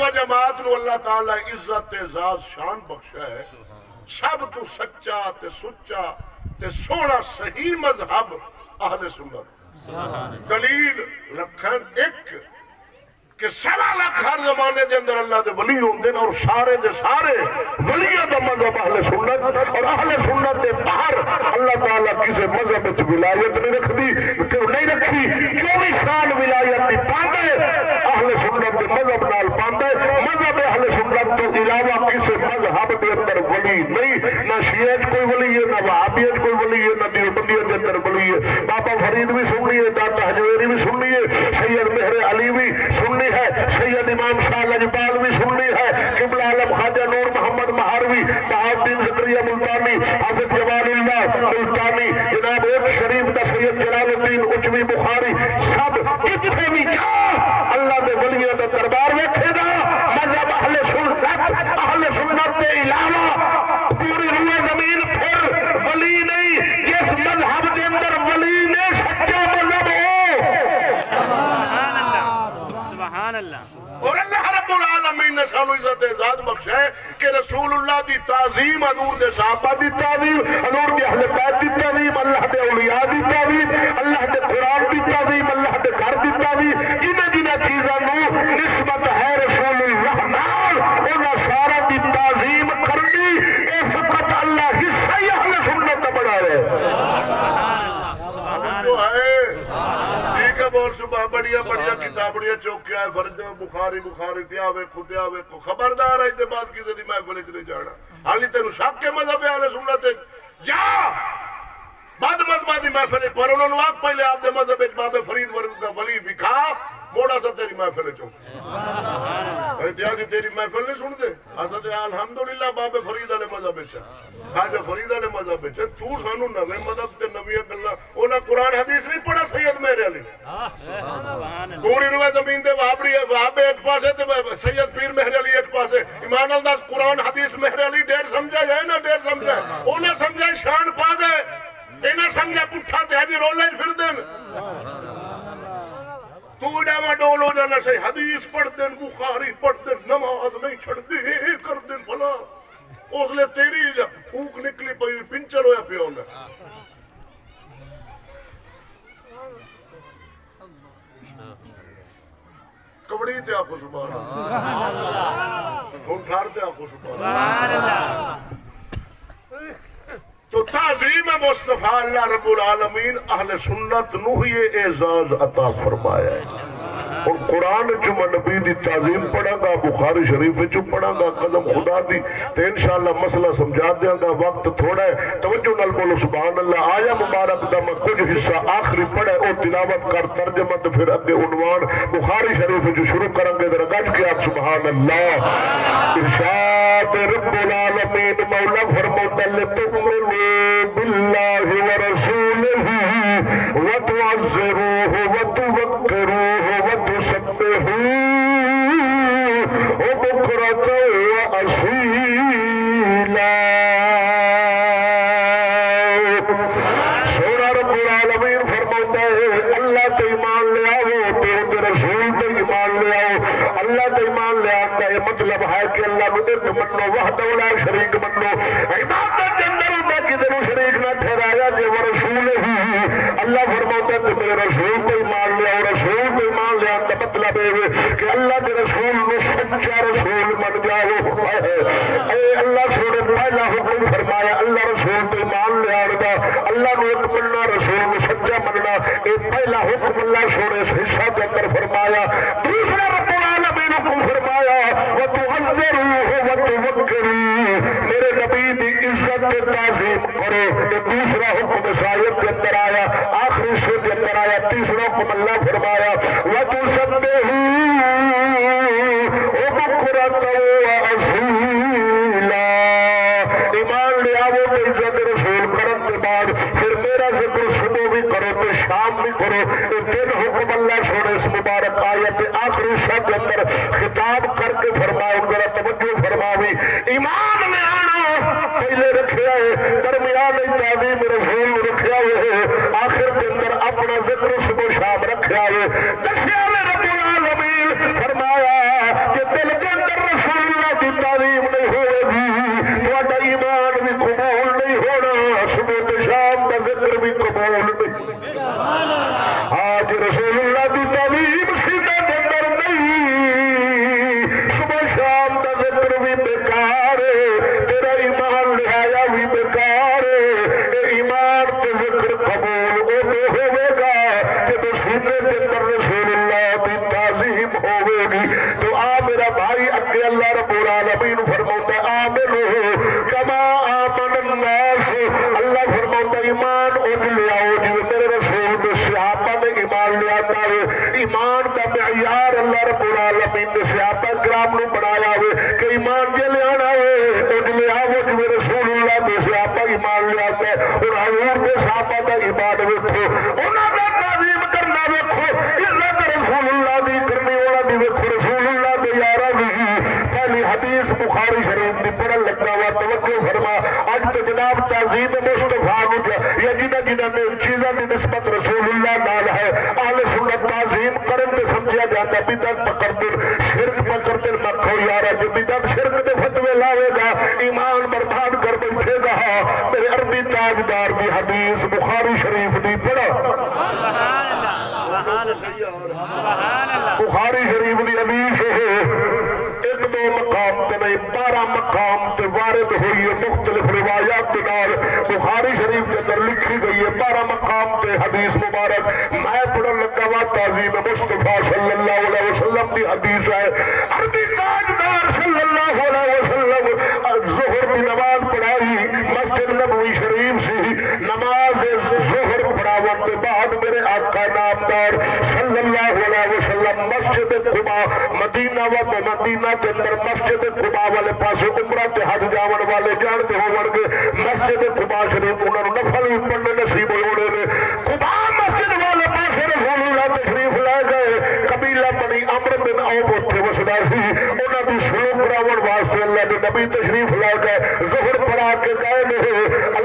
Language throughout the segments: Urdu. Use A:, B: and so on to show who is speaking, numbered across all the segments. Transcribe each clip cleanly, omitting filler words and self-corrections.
A: امت جماعت نو اللہ تعالی عزت اعزاز شان بخشا ہے سب تو سچا تے سچا تے سونا صحیح مذہب اہل سنت دلیل رکھن ایک کہ 1.25 لاکھ ہر زمانے دے اندر اللہ دے ولی ہوندے اور سارے دے سارے ولیاں دا مذہب اہل سنت اور اہل سنت دے باہر اللہ تعالیٰ کسی مذہب وچ ولایت نہیں رکھدی کہ نہیں رکھی جو بھی شان ولایت دی پاندے اہل سنت دے مذہب نال پاندے مذہب اہل سنت تو علاوہ کسی مذہب دے اندر ولی نہیں نہ شیعہ کوئی ولی ہے نہ وہابیت کوئی ولی ہے نہ دیوبندیت دے اندر ولی ہے بابا فرید بھی سنی ہے داتا حجویری بھی سنی ہے سید مہر علی بھی سنی ہے سید امام شاہ لجپال بھی سنی ہے قبلہ عالم خواجہ نور محمد مہاروی صاحب الدین زکریا ملتانی حافظ جمال اللہ ملتانی جناب ایک شریف دا سید جلال الدین اچوی بخاری سب کتنے بھی جا اللہ دے ولیوں دا دربار ویکھے گا مذہب اہل سنت کے علاوہ پوری روئے زمین پھر ولی نہیں جس مذہب کے اندر ولی نے سچا مذہب ہو اور اللہ رب العالمین نے سانو عزت اعزاز بخشا ہے کہ رسول اللہ دی تعظیم حضور دے صحابہ دی تعظیم حضور دی اہل بیت دی تعظیم اللہ دے اولیاء دی تعظیم اللہ دے قرآن دی تعظیم اللہ دے گھر دی تعظیم جنہ چیزاں نو نسبت ہے رسول اللہ نال انہاں سارا دی تعظیم کرنی اے فقط اللہ حصہ ہی اہل سنت دا بڑا ہے جو ہے ٹھیک ہے بول صبح بڑیا کتابڑیاں چوکیا ہے فرج بخاری تیاوے خودیاوے کو خبردار ہے بعد کسی دی محفل چلے جانا حالی تینوں شک کے مذہب اہل سنت جا بعد مذہب دی محفل پر انہوں نے آگ پہلے آپ دے مذہب باب فرید ولی بکھا موڑا سا تیری محفل چوک اتیاجی تیری محفل نہیں سن دے اسا تے الحمدللہ باب فرید علیہ مذہب چا خواجہ فرید علیہ مذہب چا تو سانو نوے مذہب تے نوی گلاں انہاں قرآن حدیث نہیں پڑھا سید مہر علی پوری روئے زمین دے وہابڑی ہے وہابے ایک پاسے تے سید پیر مہر علی ایک پاسے ایمان انداز قرآن حدیث مہر علی دیر سمجھا جائے نا دیر سمجھا انہیں سمجھا شان پا گئے انہیں سمجھا پٹھا تے حجی رولے پھر دن تو ڈاما ڈول ہو جانا سے حدیث پڑھ دن بخاری پڑھ دن نماز نہیں چھڑ دے کر دن بھلا اس لئے تیری پھوک نکلی پئی پنچر ہویا پہ ہونا کبڑی تے آخو سبحان اللہ اٹھار تے آخو سبحان اللہ تو تعظیم مصطفیٰ اللہ رب العالمین اہل سنت نو یہ اعزاز عطا فرمایا ہے اور قرآن چمہ نبی دی تعظیم پڑھا گا بخاری شریف چو پڑھا گا قدم خدا دی تو انشاءاللہ مسئلہ سمجھا دیا گا وقت تھوڑا ہے توجہ نال بولو سبحان اللہ آیا مبارک دا میں کچھ حصہ آخری پڑھے اور تلاوت کر ترجمہ تو پھر اگے عنوان بخاری شریف جو شروع کریں گے در گج کے آپ سبحان اللہ ارشاد رب العالمین مولا فرموتا لتؤمنوا باللہ ورسولہ وتعزروہ وتوقروہ وتسبحوہ وبکرۃ وأصیلا سورہ رب العالمین فرماتا ہے اللہ تے ایمان لے آؤ تیرے رسول تے ایمان لے آؤ اللہ تے ایمان لے آؤ کا یہ مطلب ہے کہ اللہ کو ایک منو وحدہ لا شریک منو عبادت کے اندر کدھر شریک نہ ٹھہرایا کہ وہ رسول ہی اللہ فرماتا ہے کہ میرے رسول کو ایمان لے آؤ رسول کو ایمان لے آؤ کا مطلب ہے کہ اللہ کے رسول میں سچا رسول من جاؤ اے اللہ سونے پہلا حکم فرمایا اللہ رسول کو ایمان لے آؤ گا اللہ نے ایک مننا رسول میں سچا مننا ایک پہلا حکم اللہ سونے سے حصہ دے کر فرمایا دوسرا رب العالمین حکم فرمایا وَتُعَذِّرُوهُ وَتُوَقِّرُوهُ میرے نبی دی عزت کے تعظیم کرو یہ دوسرا حکم شاید کے اندر آیا آخری سے کے اندر آیا تیسرا حکم اللہ فرمایا وَتُسَبِّحُوهُ وَبُكْرَةً وَأَصِيلًا ایمان لے آؤ تو عزت رسول کرن کے بعد پھر میرا ذکر صبح بھی کرو تو شام بھی کرو یہ تین حکم اللہ سونے اس مبارک آیت آخری سے کے اندر خطاب کر کے فرماؤ ذرا توجہ فرماوی ایمان میں آنا پہلے رکھیا ہے درمیان تعظیم رسول رکھیا ہے آخر کے اندر اپنا ذکر صبح شام رکھیا ہے دسیا میں رب العالمین فرمایا کہ دل کے ہوے گی تو آ میرا بھائی اگے اللہ رب العالمین فرماتا ہے آمنو کما آمن الناس اللہ فرماتا ہے ایمان اٹھ لے آؤ جو میرے رسول نے صحابہ نے ایمان لے آتا ہے ایمان کا معیار اللہ رب العالمین نے صحابہ کرام نے بنایا ہے کہ ایمان کے لے آنا ہے اٹھ لے آؤ جو رسول اللہ نے صحابہ ایمان لے آتا ہے اور حضور نے صحابہ کا ایمان ویکھو انہاں دا تعظیم کرنا ویکھو عزت رسول اللہ دی کرنی والا دی ویکھو رسول اللہ دے یارا دی پہلی حدیث بخاری شریف دی پڑھن لگا وا توجہ فرما اج تے جناب تعظیم مصطفیٰ نو یا جنہاں نے چیزاں دی نسبت رسول اللہ نال ہے اہل سنت تعظیم کرن تے سمجھیا جاندا بدعت پکڑ دے شرک پکڑ دے مکھو یارا جو بدعت شرک دے فتوی لاوے گا ایمان برباد کر بیٹھے گا میرے عربی تاجدار دی حدیث بخاری شریف دی پڑھا سبحان اللہ سبحان اللہ بخاری شریف دی حدیث ایک دو مقام تے نہیں 12 مقام تے وارد ہوئی ہے مختلف روایات کے نال بخاری شریف کے اندر لکھی گئی ہے 12 مقام تے حدیث مبارک میں پڑھن لگا وا تعظیم مصطفیٰ صلی اللہ علیہ وسلم کی حدیث ہے عربی تاجدار صلی اللہ علیہ وسلم ظہر کی نماز پڑھائی مسجد نبوی شریف سے نماز ظہر پڑھاون کے بعد میرے آقا نامدار صلی اللہ علیہ وسلم مسجد قباء مدینہ و مدینہ کے اندر مسجد قباء والے پاس عمرہ تے حج جاون والے جانتے ہون گے مسجد قباء شریف انہاں نوں نفل پڑھنے نصیب ہونے نے قباء مسجد والے پاس رسول اللہ تشریف لے گئے قبیلہ بنی عمرو بن عوف اوتھے وسدا سی انہاں دی سلوک کراون واسطے اللہ دے نبی تشریف لے گئے ظہر پڑھا کے گئے نے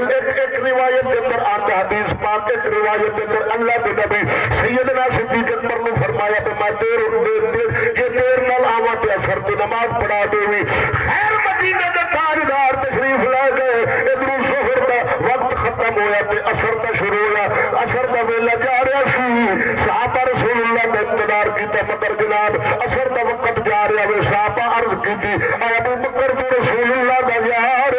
A: ایک روایت کے اندر آتا حدیث پاک ایک روایت کے اندر اللہ کے نبی سیدنا صدیق اکبر نے فرمایا کہ میں دیر نال آواں تے اثر تے نماز پڑھا دیوی خیر مدینہ دے تاجدار تشریف لے گئے ادھروں ظہر دا وقت ختم ہویا تے اثر دا شروع ہویا اثر دا ویلا جا رہا سی صحابہ رسول اللہ نے انتظار کیتا مگر جناب اثر دا وقت جا رہا ہے صحابہ عرض کیتی اے ابو بکر تو رسول اللہ دا یار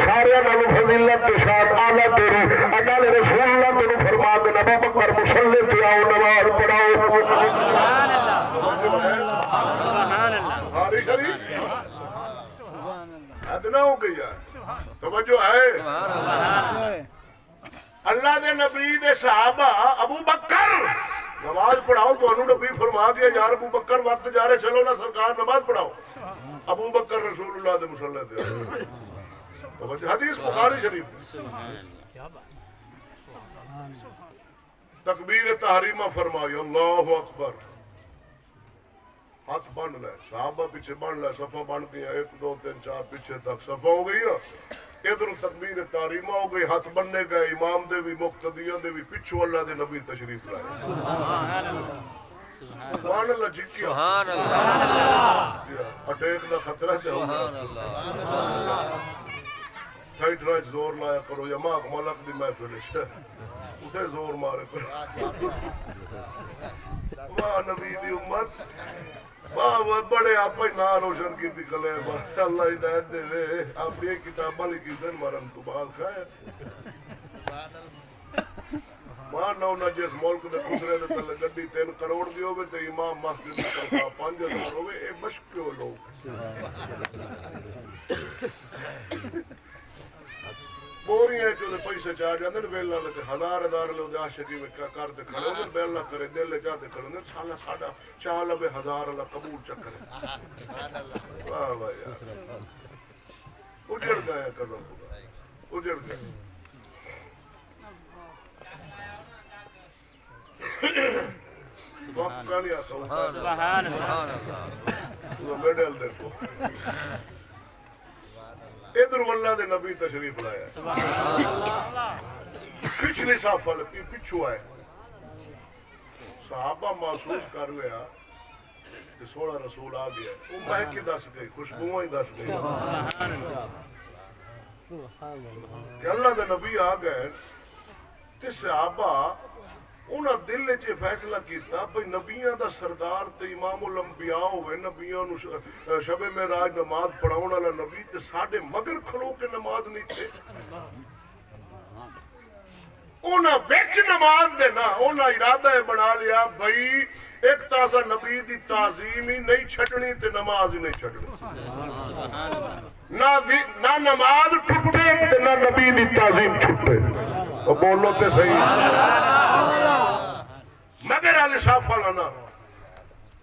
A: سارے نال فضیلت کے ساتھ اعلی تیری اللہ نے رسول اللہ نے فرما کہ ابو بکر مصلی تے آؤ نماز پڑھاؤ سبحان اللہ سبحان اللہ بخاری شریف سبحان اللہ ادنا ہو گئی ہے توجہ ہے اللہ دے نبی دے صحابہ ابو بکر نماز پڑھاؤ تو انہوں نبی فرما دیا یار ابو بکر وقت جا رہے چلو نا سرکار نماز پڑھاؤ ابو بکر رسول اللہ دے مصلی دے حدیث بخاری شریف تکبیر تحریمہ فرمائی اللہ اکبر ہاتھ بن لے صحابہ پیچھے بن لے صفحہ بن گیا 1 2 3 4 پیچھے تک صفحہ ہو گئی ہے ادھر تکبیر تحریمہ ہو گئی ہاتھ بننے گئے امام دے بھی مقتدیاں دے بھی پچھو اللہ دے نبی تشریف لائے سبحان اللہ جی کیا سبحان اللہ اٹیک دا خطرہ تے ہوگا ٹھائٹ رائٹ زور لایا کرو یا ماں ملک دی محفل اسے زور مارے کرو واہ نبی دی امت واہ بڑے آپ ہی نا روشن کی دکھلے اللہ ہدایت دے وے آپ یہ کتابہ لکھی دن مرم تو بات خیر ماں نو نہ جس ملک دے خسرے دے تلے گڈی 3 کروڑ دی ہوئے تے امام مسجد دی طرفا 5000 ہوئے اے مشکل لوگ بوریاں چو دے پیسے چاہ جاندے بیل نہ لگے 1000 لے عاشقی میں کر دے کھڑے ہوندے بیل نہ کرے دل لے جاتے کھڑے ہوندے سالا ساڈا چاہ لبے 1000 اللہ قبول چکرے سبحان اللہ واہ واہ یار اجڑ گیا کرم اجڑ گیا سبحان اللہ میڈل دیکھو ادھر اللہ دے نبی تشریف لایا پچھلی صاف والے پچھو آئے صحابہ محسوس کر لیا کہ سوڑا رسول آ گیا وہ مہکی دس گئی خوشبوئیں دس گئی کہ اللہ دے نبی آ گئے تے صحابہ انہاں دل وچ فیصلہ کیتا بھئی نبیاں دا سردار تے امام الانبیاء ہوئے نبیاں نو شب معراج نماز پڑھاون والا نبی تے ساڈے مگر کھلو کے نماز نہیں تھے انہاں وچ نماز دے نا انہاں ارادہ بنا لیا بھئی ایک تازہ نبی دی تعظیم ہی نہیں چھڑنی تے نماز ہی نہیں چھڑنی نہ نماز ٹھٹے تے نہ نبی دی تعظیم چھٹے تو بولو تے صحیح مگر علی صاحب نا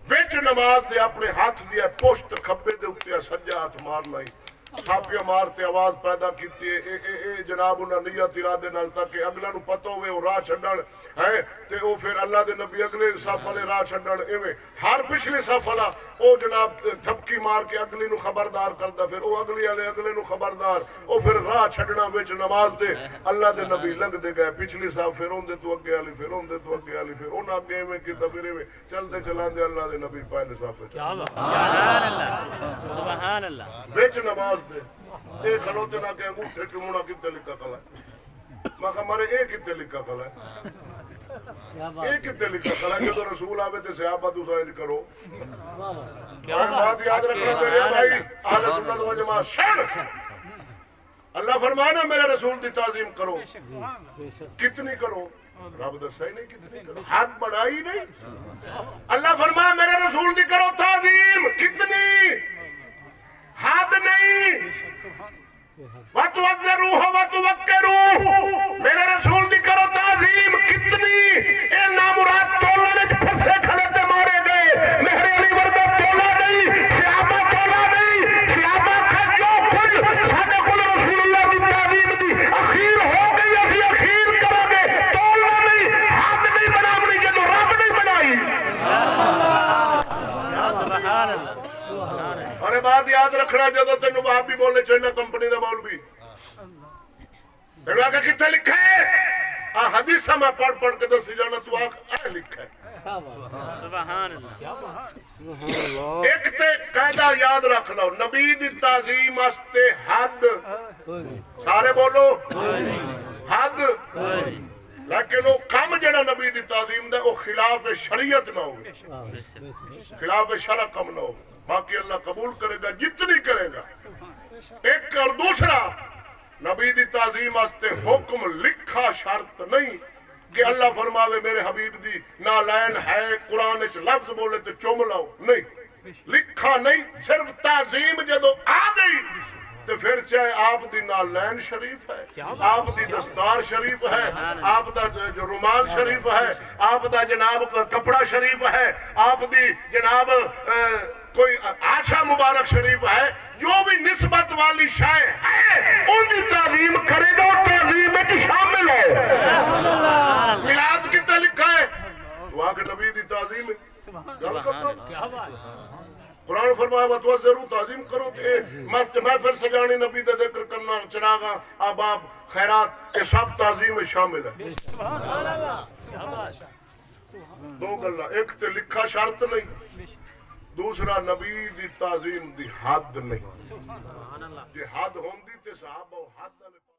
A: وچ نماز دے اپنے ہاتھ دیا پوشت کھبے دے اتے سجا ہاتھ مارنا ہی تھاپیاں مارتے آواز پیدا کیتی ہے اے جناب انہاں نیت ارادے نال تاکہ اگلا نو پتہ ہوئے وہ راہ چھڈن ہے تے او پھر اللہ دے نبی اگلے صف والے راہ چھڈن ایویں ہر پچھلے صف والا او جناب تھپکی مار کے اگلی نو خبردار کردا پھر او اگلی والے اگلے نو خبردار او پھر راہ چھڈنا وچ نماز دے اللہ دے نبی لنگ دے گئے پچھلی صف پھر اون دے تو اگے والی پھر اون دے تو اگے والی پھر اون اگے ایویں کیتا پھر ایویں چلتے چلاندے اللہ دے نبی پہلے صف وچ سبحان اللہ سبحان اللہ وچ نماز دے اے کھلوتے نہ کہ انگوٹھے چومنا کتے لکھا کھلا ہے میں کہا مارے اے کتے لکھا کھلا ہے اے کتے لکھا کھلا ہے جو رسول آوے تے صحابہ دوسرا انج کرو بات یاد رکھنا میرے بھائی اہل سنت و جماعت شان اللہ فرمانا میرے رسول دی تعظیم کرو کتنی کرو رب دسا ہی نہیں کتنی کرو حد بڑھائی نہیں اللہ فرمایا میرے رسول دی کرو تعظیم کتنی حد نہیں وَتُعَذِّرُوهُ وَتُوَقِّرُوهُ میرے رسول دی کرو تعظیم کتنی اے نامراد تولا نے پھسے کھڑے تے مارے گئے مہر علی وردہ تولا نہیں صحابہ تولا نہیں صحابہ کا جو کچھ سادہ کل رسول اللہ دی تعظیم دی اخیر ہو گئی ابھی اخیر کرو گے تولا نہیں حد نہیں بناونی جدو رب نہیں بنائی سبحان اللہ اور بات یاد رکھنا جدو تینوں وہابی بولنے چاہیے کمپنی دا مولوی کہ کتنے لکھا ہے حدیثہ میں پڑھ کے دسی جانا تو آہ لکھا ہے سبحان اللہ ایک تے قاعدہ یاد رکھ لو نبی دی تعظیم استے حد سارے بولو حد لیکن وہ کم جڑا نبی دی تعظیم دے وہ خلاف شریعت نہ ہوگی خلاف شرع کم نہ ہوگی باقی اللہ قبول کرے گا جتنی کرے گا ایک اور دوسرا نبی دی تعظیم آستے حکم لکھا شرط نہیں کہ اللہ فرماوے میرے حبیب دی نالین ہے قرآن اچھ لفظ بولے تو چوم لاؤ نہیں لکھا نہیں صرف تعظیم جدو آ گئی تو پھر چاہے آپ دی نالین شریف ہے آپ دی دستار شریف ہے آپ دا جو رومال شریف ہے آپ دا جناب کپڑا شریف ہے آپ دی جناب کوئی آشا مبارک شریف ہے جو بھی نسبت والی شائع ہے ان دی تعظیم کرے گا اور تعظیم میں کی شامل ہے میلاد کتنے لکھا ہے وہاں کے نبی دی تعظیم ہے قرآن فرمایا وَتُوَزِّرُوا تعظیم کرو تے محفل سجانی نبی دے ذکر کرنا چراغاں آباب خیرات یہ سب تعظیم میں شامل ہے دو گلہ ایک تے لکھا شرط نہیں دوسرا نبی دی تعظیم دی حد نہیں یہ حد ہوندی تے صحابہ حد